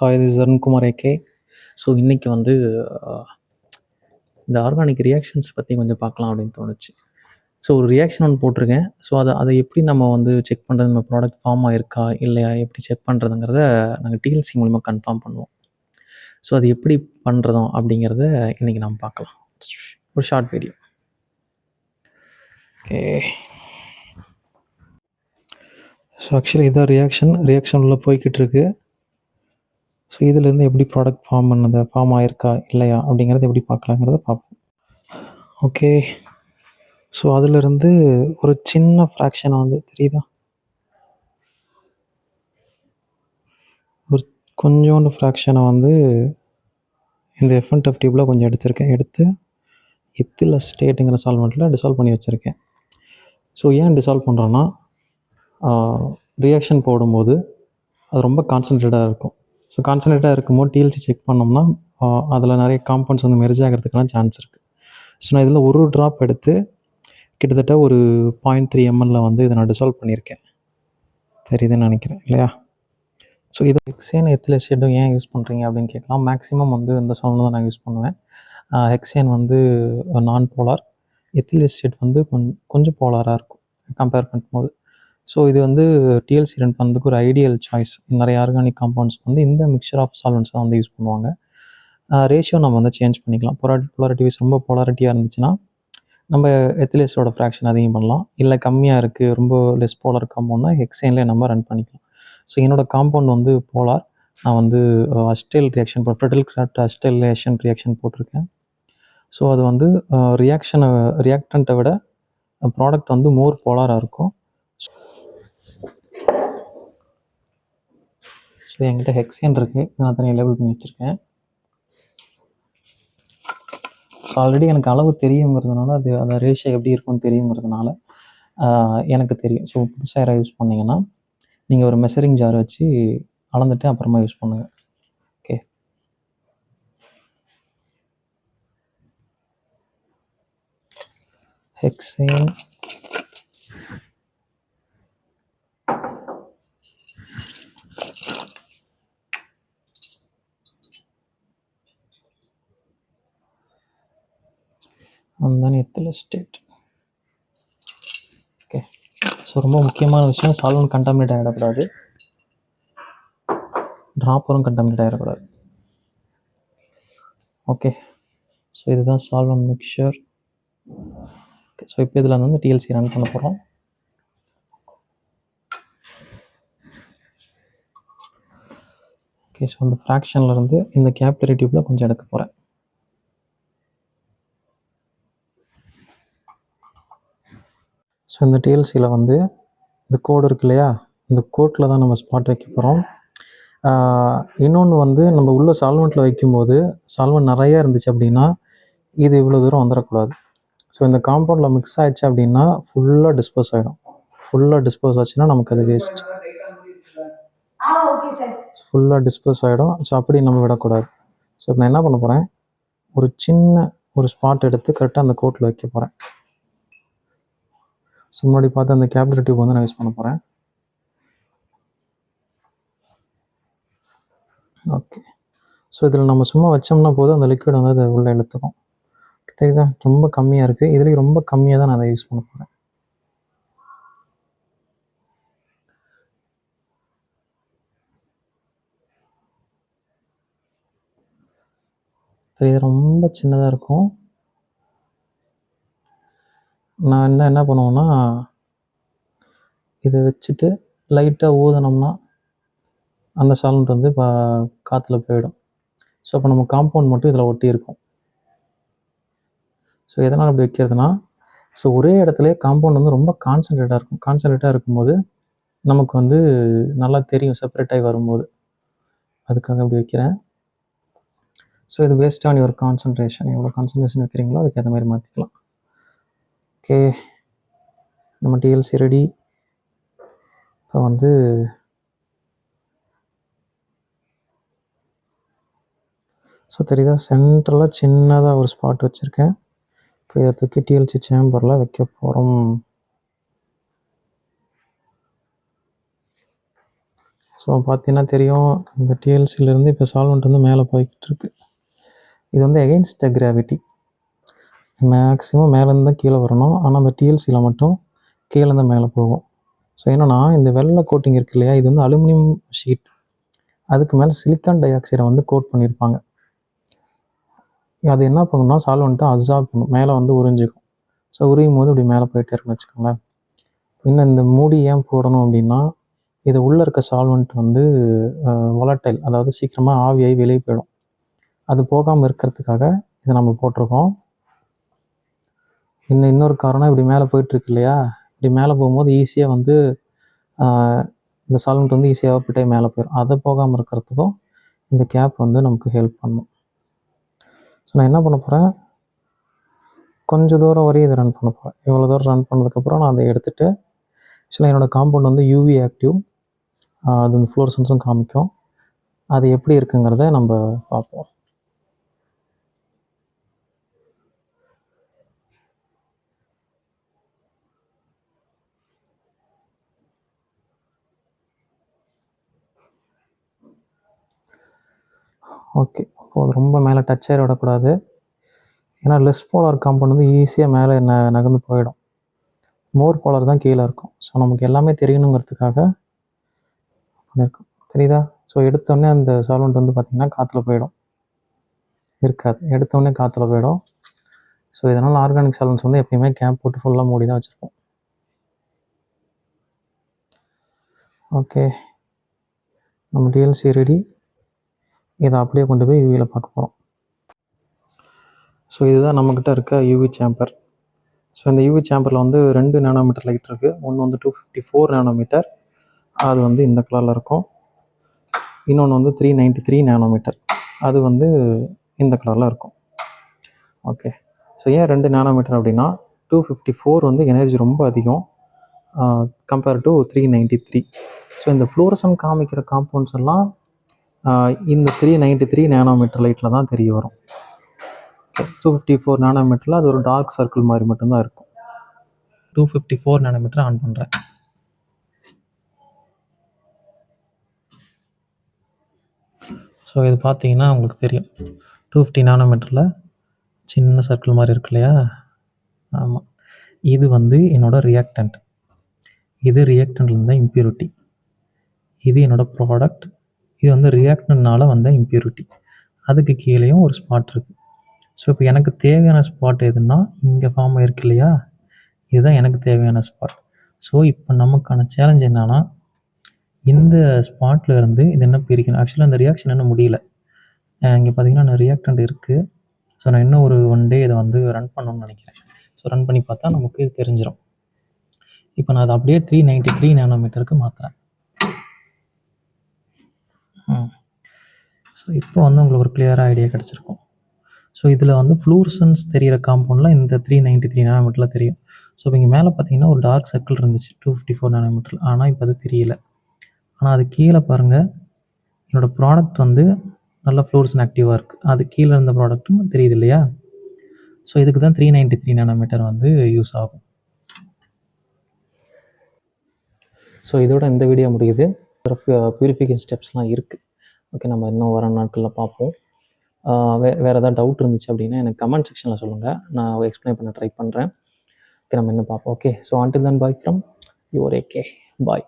Hi this is Arunkumar AK. So இன்றைக்கி வந்து இந்த ஆர்கானிக் ரியாக்ஷன்ஸ் பற்றி கொஞ்சம் பார்க்கலாம் அப்படின்னு தோணுச்சு. ஸோ ஒரு ரியாக்ஷன் ஒன்று போட்டிருக்கேன். ஸோ அதை எப்படி நம்ம வந்து செக் பண்ணுறது, நம்ம ப்ராடக்ட் ஃபார்ம் ஆயிருக்கா இல்லையா, எப்படி செக் பண்ணுறதுங்கிறத நாங்கள் டிஎல்சி மூலிமா கன்ஃபார்ம் பண்ணுவோம். ஸோ அது எப்படி பண்ணுறதும் அப்படிங்கிறத இன்றைக்கி நம்ம பார்க்கலாம். ஒரு short video. Okay. So actually இதான் ரியாக்ஷன் உள்ள போய்கிட்டு இருக்கு. ஸோ இதிலேருந்து எப்படி ப்ராடக்ட் ஃபார்ம் ஆயிருக்கா இல்லையா அப்படிங்கிறத எப்படி பார்க்கலாங்கிறத பார்ப்போம். ஓகே. ஸோ அதிலிருந்து ஒரு சின்ன ஃப்ராக்ஷனை வந்து தெரியுதா, ஒரு கொஞ்சோண்டு ஃப்ராக்ஷனை வந்து இந்த எஃப்என்டெஃப் டியூப்பில் கொஞ்சம் எடுத்து எத்தில் அசிட்டேட்டுங்கிற சால்வெண்ட்டில் டிசால்வ் பண்ணி வச்சுருக்கேன். ஸோ ஏன் டிசால்வ் பண்ணுறோன்னா, ரியாக்ஷன் போடும்போது அது ரொம்ப கான்சன்ட்ரேட்டாக இருக்கும். ஸோ கான்சன்ட்ரேட்டாக இருக்கும்போது டிஎல்சி செக் பண்ணோம்னா அதில் நிறைய காம்பவுண்ட்ஸ் வந்து மெர்ஜ் ஆகிறதுக்கெல்லாம் சான்ஸ் இருக்குது. ஸோ நான் இதில் ஒரு ட்ராப் எடுத்து கிட்டத்தட்ட ஒரு 0.3 ml வந்து இதை நான் டிசால்வ் பண்ணியிருக்கேன். தெரியுதுன்னு நினைக்கிறேன் இல்லையா? ஸோ இது ஹெக்சேன் எத்தில் அசிட்டேட்டும் ஏன் யூஸ் பண்ணுறீங்க அப்படின்னு கேட்கலாம். மேக்ஸிமம் வந்து இந்த சால்வெண்ட் தான் நான் யூஸ் பண்ணுவேன். ஹெக்சேன் வந்து நான் போலார், எத்தில் அசிட்டேட் வந்து கொஞ்சம் போலாராக இருக்கும் கம்பேர் பண்ணும்போது. ஸோ இது வந்து டிஎல்சி ரன் பண்ணுறதுக்கு ஒரு ஐடியல் சாய்ஸ். நிறைய ஆர்கானிக் காம்பவுண்ட்ஸ் வந்து இந்த மிக்சர் ஆஃப் சால்வெண்ட்ஸ் தான் வந்து யூஸ் பண்ணுவாங்க. ரேஷியோ நம்ம வந்து சேஞ்ச் பண்ணிக்கலாம். போலாரிட்டி வைஸ் ரொம்ப போலாரிட்டியாக இருந்துச்சுன்னா நம்ம எத்திலேஸோட ஃப்ராக்ஷன் அதிகம் பண்ணலாம். இல்லை கம்மியாக இருக்குது, ரொம்ப லெஸ் போலார் காம்பவுண்ட்னா ஹெக்சேன்லேயே நம்ம ரன் பண்ணிக்கலாம். ஸோ என்னோடய காம்பவுண்ட் வந்து போலார். நான் வந்து அஸ்டெல் ரியாக்ஷன் ஃபெடரல் கிராஃப்ட் அஸ்டெல்லேஷன் ரியாக்ஷன் போட்டிருக்கேன். ஸோ அது வந்து ரியாக்டண்ட்டை விட ப்ராடக்ட் வந்து மோர் போலாராக இருக்கும். ஸோ என்கிட்ட ஹெக்சேன் இருக்குது, நான் தனியாக லேபிள் பண்ணி வச்சுருக்கேன். ஸோ ஆல்ரெடி எனக்கு அளவு தெரியுங்கிறதுனால அந்த ரேஷியோ எப்படி இருக்கும்னு தெரியுங்கிறதுனால எனக்கு தெரியும். ஸோ புதுசாக யாராவது யூஸ் பண்ணிங்கன்னா நீங்கள் ஒரு மெஷரிங் ஜார் வச்சு அளந்துட்டு அப்புறமா யூஸ் பண்ணுங்கள். Okay. Hexane and then ethyl acetate. Okay. So ரொம்ப முக்கியமான விஷயம், சால்வெண்ட் கண்டாமினேட் ஆகிடக்கூடாது, ட்ராப்பரும் கண்டாமினேட் ஆகிடக்கூடாது. ஓகே. ஸோ இதுதான் சால்வெண்ட் மிக்சர். ஓகே. ஸோ இப்போ இதில் வந்து டிஎல்சி ரன் பண்ண போகிறோம். ஓகே. ஸோ அந்த ஃப்ராக்ஷன்லேருந்து இந்த கேப்லரி டியூப்பில் கொஞ்சம் எடுக்க போகிறேன். ஸோ இந்த டிஎல்சியில் வந்து இந்த கோடு இருக்கு இல்லையா, இந்த கோட்டில் தான் நம்ம ஸ்பாட் வைக்க போகிறோம். இன்னொன்று வந்து நம்ம உள்ள சால்வெண்ட்டில் வைக்கும்போது சால்வெண்ட் நிறையா இருந்துச்சு அப்படின்னா இது இவ்வளோ தூரம் வந்துடக்கூடாது. ஸோ இந்த காம்பவுண்டில் மிக்ஸ் ஆகிடுச்சு அப்படின்னா ஃபுல்லாக டிஸ்போஸ் ஆகிடும். ஃபுல்லாக டிஸ்போஸ் ஆச்சுன்னா நமக்கு அது வேஸ்ட். ஃபுல்லாக டிஸ்போஸ் ஆகிடும். ஸோ அப்படி நம்ம விடக்கூடாது. ஸோ நான் என்ன பண்ண போகிறேன், ஒரு சின்ன ஒரு ஸ்பாட் எடுத்து கரெக்டாக அந்த கோட்டில் வைக்க போகிறேன். ஸோ முன்னாடி பார்த்து அந்த கேப்லரி டியூப் வந்து நான் யூஸ் பண்ண போகிறேன். ஓகே. ஸோ இதில் நம்ம சும்மா வச்சோம்னா போதும், அந்த லிக்விட் வந்து அதை உள்ளே இழுத்துக்கும். தெரியுதா, ரொம்ப கம்மியாக இருக்குது. இதுலேயும் ரொம்ப கம்மியாக தான் நான் அதை யூஸ் பண்ண போகிறேன். தெரியுது, ரொம்ப சின்னதாக இருக்கும். நான் என்ன பண்ணுவேன்னா, இதை வச்சுட்டு லைட்டாக ஊதினோம்னா அந்த சால்வெண்ட் வந்து காற்றுல போயிடும். ஸோ அப்போ நம்ம காம்பவுண்ட் மட்டும் இதில் ஒட்டி இருக்கும். ஸோ எதனால் அப்படி வைக்கிறதுனா, ஸோ ஒரே இடத்துல காம்பவுண்ட் வந்து ரொம்ப கான்சன்ட்ரேட்டாக இருக்கும். கான்சன்ட்ரேட்டாக இருக்கும்போது நமக்கு வந்து நல்லா தெரியும் செப்பரேட் ஆகி வரும்போது. அதுக்காக அப்படி வைக்கிறேன். ஸோ இது பேஸ்ட் ஆன் யுவர் கான்சன்ட்ரேஷன், எவ்வளோ கான்சன்ட்ரேஷன் வைக்கிறீங்களோ அதுக்கு ஏற்ற மாதிரி மாற்றிக்கலாம். ஓகே. நம்ம டிஎல்சி ரெடி. இப்போ வந்து ஸோ தெரியுதா, சென்ட்ரலாக சின்னதாக ஒரு ஸ்பாட் வச்சுருக்கேன். இப்போ இதை தூக்கி டிஎல்சி சேம்பரில் வைக்க போகிறோம். ஸோ பார்த்தீங்கன்னா தெரியும், இந்த டிஎல்சிலேருந்து இப்போ சால்வெண்ட் வந்து மேலே போய்கிட்டு இருக்கு. இது வந்து எகெயின்ஸ்ட் த கிராவிட்டி. மேக்ஸிமம் மேலேருந்து தான் கீழே வரணும். ஆனால் அந்த டிஎல்சியில் மட்டும் கீழேருந்து மேலே போகும். ஸோ என்னென்னா, இந்த வெள்ளை கோட்டிங் இருக்கு இல்லையா, இது வந்து அலுமினியம் ஷீட். அதுக்கு மேலே சிலிக்கான் டை ஆக்சைடை வந்து கோட் பண்ணியிருப்பாங்க. அது என்ன பண்ணுன்னா, சால்வெண்ட்டை அப்சார்ப் பண்ணும், மேலே வந்து உறிஞ்சிக்கும். ஸோ உரியும் போது இப்படி மேலே போயிட்டே இருக்குன்னு வச்சுக்கோங்களேன். இன்னும் இந்த மூடி ஏன் போடணும் அப்படின்னா, இது உள்ளே இருக்க சால்வெண்ட் வந்து வொலட்டைல், அதாவது சீக்கிரமாக ஆவியாகி வெளியே போயிடும். அது போகாமல் இருக்கிறதுக்காக இதை நம்ம போட்டிருக்கோம். இன்னொரு காரணம், இப்படி மேலே போயிட்டுருக்கு இல்லையா, இப்படி மேலே போகும்போது ஈஸியாக வந்து இந்த சால்வெண்ட் வந்து ஈஸியாக போய்ட்டே மேலே போயிடும். அதை போகாமல் இருக்கிறதுக்கும் இந்த கேப் வந்து நமக்கு ஹெல்ப் பண்ணும். ஸோ நான் என்ன பண்ண போகிறேன், கொஞ்சம் தூரம் வரையும் இதை ரன் பண்ண போகிறேன். இவ்வளோ தூரம் ரன் பண்ணதுக்கப்புறம் நான் அதை எடுத்துகிட்டு, ஆக்சுவலாக என்னோடய காம்பவுண்ட் வந்து யூவி ஆக்டிவ், அது வந்து ஃப்ளோரசன்ஸும் காமிக்கும். அது எப்படி இருக்குங்கிறத நம்ம பார்ப்போம். ஓகே, அப்போது ரொம்ப மேலே டச் ஆகி விடக்கூடாது. ஏன்னா லெஸ் போலார் காம்பவுண்ட் வந்து ஈஸியாக மேலே நகர்ந்து போயிடும். மோர் போலார் தான் கீழே இருக்கும். ஸோ நமக்கு எல்லாமே தெரியணுங்கிறதுக்காக பண்ணியிருக்கோம். தெரியுதா? ஸோ எடுத்தோடனே அந்த சால்வெண்ட் வந்து பார்த்திங்கன்னா காற்றுல போயிடும், இருக்காது. எடுத்தோடனே காற்றுல போயிடும். ஸோ இதனால் ஆர்கானிக் சால்வெண்ட்ஸ் வந்து எப்பயுமே கேப் போட்டு ஃபுல்லாக மூடி தான் வச்சுருப்போம். ஓகே, நம்ம டிஎல்சி ரெடி. இதை அப்படியே கொண்டு போய் யூவியில் பார்க்க போகிறோம். ஸோ இதுதான் நம்மக்கிட்ட இருக்க யூவி சேம்பர். ஸோ இந்த யூவி சேம்பரில் வந்து 2 நானோமீட்டர் லைட் இருக்குது. ஒன்று வந்து 254 நானோமீட்டர், அது வந்து இந்த கலரில் இருக்கும். இன்னொன்று வந்து 393 நானோமீட்டர், அது வந்து இந்த கலரில் இருக்கும். ஓகே, ஸோ ஏன் 2 நானோமீட்டர் அப்படின்னா, 254 வந்து எனர்ஜி ரொம்ப அதிகம் கம்பேர் டு 393. ஸோ இந்த ஃப்ளோரசன் காமிக்கிற காம்பவுண்ட்ஸ் எல்லாம் இந்த 393 நானோமீட்டர் லைட்டில் தான் தெரிய வரும். 254 நானோமீட்டரில் அது ஒரு டார்க் சர்க்கிள் மாதிரி மட்டும்தான் இருக்கும். 254 நானோமீட்டர் ஆன் பண்ணுறேன். ஸோ இது பார்த்தீங்கன்னா உங்களுக்கு தெரியும், 250 நானோமீட்டரில் சின்ன சர்க்கிள் மாதிரி இருக்கு இல்லையா. ஆமாம், இது வந்து என்னோடய ரியாக்டன்ட். இது ரியாக்டன்ட்லேருந்து தான் இம்ப்யூரிட்டி. இது என்னோடய ப்ராடக்ட். இது வந்து ரியாக்டன்ட்னால வந்த இம்ப்யூரிட்டி. அதுக்கு கீழேயும் ஒரு ஸ்பாட் இருக்குது. ஸோ இப்போ எனக்கு தேவையான ஸ்பாட் எதுன்னா, இங்கே ஃபார்ம் ஆகிருக்கு இல்லையா, இதுதான் எனக்கு தேவையான ஸ்பாட். ஸோ இப்போ நமக்கான சேலஞ்ச் என்னென்னா, இந்த ஸ்பாட்டில் இருந்து இது என்ன பிரிக்கணும். ஆக்சுவலாக அந்த ரியாக்ஷன் இன்னும் முடியல. இங்கே பார்த்தீங்கன்னா நான் ரியாக்டன்ட் இருக்குது. ஸோ நான் இன்னும் ஒரு 1 டே இதை வந்து ரன் பண்ணணும்னு நினைக்கிறேன். ஸோ ரன் பண்ணி பார்த்தா நமக்கு இது தெரிஞ்சிடும். இப்போ நான் அதை அப்படியே 393 நானோமீட்டருக்கு மாற்றுறேன். ஸோ இப்போ வந்து உங்களுக்கு ஒரு கிளியராக ஐடியா கிடச்சிருக்கும். ஸோ இதில் வந்து ஃப்ளூரசன்ஸ் தெரிகிற காம்பவுண்டில் இந்த 393 நானோமீட்டரில் தெரியும். ஸோ இப்போ இங்கே மேலே பார்த்தீங்கன்னா ஒரு டார்க் சர்க்கிள் இருந்துச்சு 254 நானோமீட்டரில், ஆனால் இப்போ அது தெரியல. ஆனால் அது கீழே பாருங்கள், என்னோடய ப்ராடக்ட் வந்து நல்ல ஃப்ளூரசன் ஆக்டிவாக இருக்குது. அது கீழே இருந்த ப்ராடக்ட்டும் தெரியுது இல்லையா. ஸோ இதுக்கு தான் 393 நானோமீட்டர் வந்து யூஸ் ஆகும். ஸோ இதோட இந்த வீடியோ முடியுது. பியூரிஃபிகேஷன் ஸ்டெப்ஸ்லாம் இருக்குது. ஓகே, நம்ம இன்னும் வர நாட்களில் பார்ப்போம். வேறு ஏதாவது டவுட் இருந்துச்சு அப்படின்னா எனக்கு கமெண்ட் செக்ஷனில் சொல்லுங்கள், நான் எக்ஸ்பிளைன் பண்ண ட்ரை பண்ணுறேன். ஓகே, நம்ம இன்னும் பார்ப்போம். Okay, so until then, bye from your AK. Bye.